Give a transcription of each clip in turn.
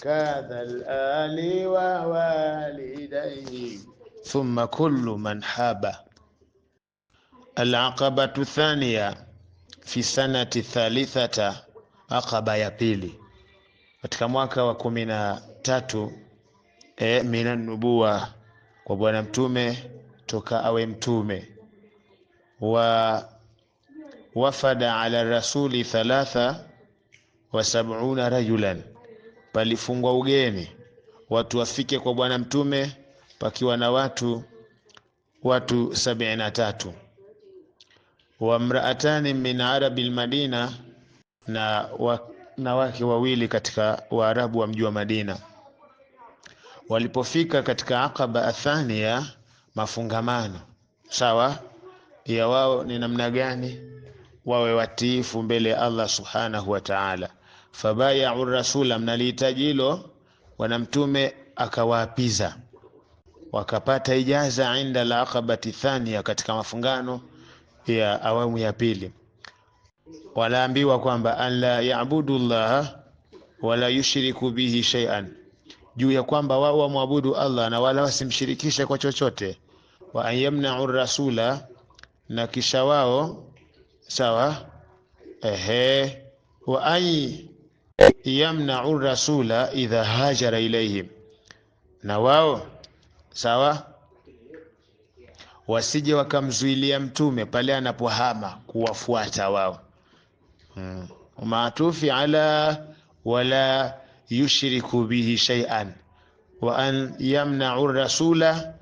كذا الآل ووالديه ثم كل من حاب. العقبة الثانية في سنة الثالثة, aqaba ya pili katika mwaka wa 13 minan nubuwa, kwa bwana mtume toka awe mtume. Wa wafada ala rasuli 73 rajulan, palifungwa ugeni watu wafike kwa bwana mtume pakiwa na watu 73. Wa mraatani min arabil Madina, na wake wawili katika Waarabu wa mji wa Madina. Walipofika katika aqaba athania, mafungamano sawa ya wao ni namna gani wawe watiifu mbele ya Allah subhanahu wa ta'ala. Fabaya'u rasula, mnalihitaji hilo, bwana mtume akawaapiza, wakapata ijaza inda la aqabati thania, katika mafungano ya awamu ya pili. Walaambiwa kwamba an la ya'budu Allah wala yushriku bihi shay'an, juu ya kwamba wao wamwabudu Allah na wala wasimshirikishe kwa chochote. Wa an yamna'u rasula, na kisha wao sawa wa an yamna'u rasula idha hajara ilayhim, na wao sawa wasije wakamzuilia mtume pale anapohama kuwafuata wao. Maatufi ala wala yushriku bihi shay'an wa an yamna'u rasula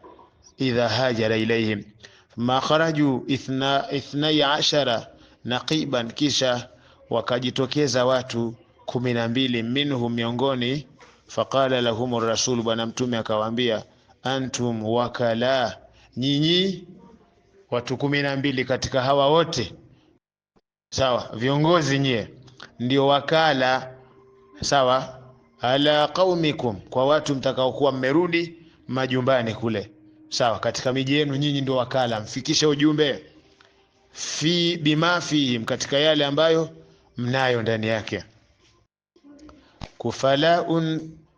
idha hajara ilayhim. Ma kharaju 12 naqiban, kisha wakajitokeza watu 12 minhum, miongoni. Faqala lahum rasul, bwana mtume akawaambia, antum wakala, nyinyi watu 12 katika hawa wote sawa, viongozi nyie ndio wakala sawa, ala qaumikum, kwa watu mtakaokuwa mmerudi majumbani kule sawa, katika miji yenu nyinyi ndio wakala, mfikishe ujumbe fi bima fihim, katika yale ambayo mnayo ndani yake.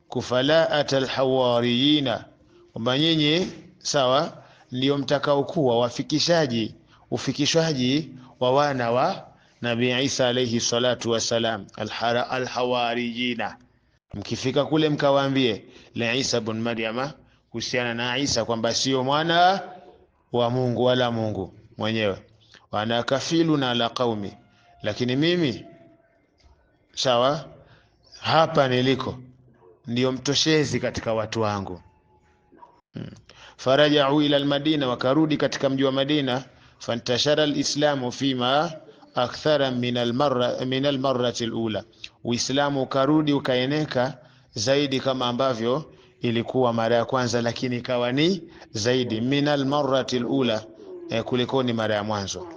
Kufalaat alhawariyina, kwamba nyinyi sawa ndio mtakaokuwa ufikishwaji wa wana wa Nabii Isa alayhi salatu wasalam, alhawariyina. Mkifika kule mkawaambie la Isa ibn Maryama, kuhusiana na Isa kwamba sio mwana wa Mungu wala Mungu mwenyewe. Wana kafiluna ala qaumi, lakini mimi sawa hapa niliko ndio mtoshezi katika watu wangu. Faraja'u ila almadina, wakarudi katika mji wa Madina. Fantashara alislamu fima akthara min almarrati alula, Uislamu ukarudi ukaeneka zaidi kama ambavyo ilikuwa mara ya kwanza, lakini ikawa ni zaidi min almarrati alula, kuliko ni mara ya mwanzo.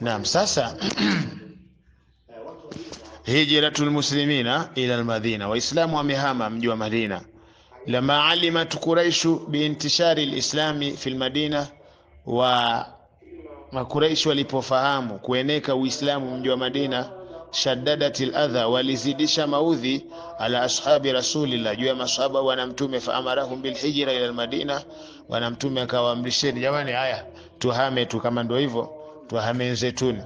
Naam, sasa hijratul muslimina ila almadina, waislamu wamehama mji wa Madina. Lama alimat quraishu biintishari alislami fi almadina, wa makuraishi walipofahamu kueneka uislamu mji wa Madina, shaddadatil adha, walizidisha maudhi ala ashabi rasulillah, juu ya masahaba wa mtume. Fa amarahum bil hijra ila almadina, wa mtume akawaamrisheni, jamani, haya tuhame tu, kama ndio hivyo tuhame zetuni.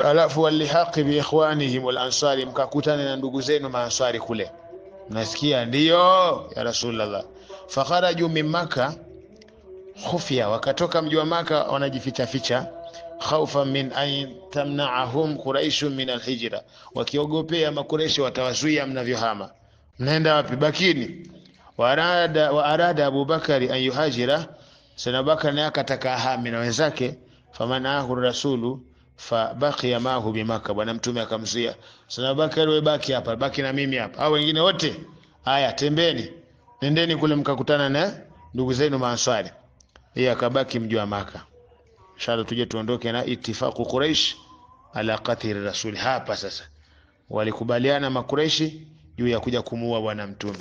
Alafu walihaqi bi ikhwanihim wal ansari, mkakutana na ndugu zenu maansari kule. Nasikia ndio ya Rasulullah. Fakharaju min Makkah khufya, wakatoka mji wa Makkah wanajificha ficha, khaufa min an tamna'ahum quraish min alhijra, wakiogopea makureishi watawazuia mnavyohama. Mnaenda wapi? Bakini. Wa arada Abu Bakari an yuhajira, sana Bakari naye akataka ahame na wenzake. Famanahu rasulu fa baqiya mahu bi Makkah, bwana mtume akamzuia. Sana Bakari, wewe baki hapa, baki na mimi hapa, hao wengine wote haya tembeni, nendeni kule mkakutana na ndugu zenu maanswari. Yeye akabaki mji wa Makkah. Inshallah tuje tuondoke na itifaqu Quraish ala qatl rasul. Hapa sasa walikubaliana makuraishi juu ya kuja kumuua bwana mtume.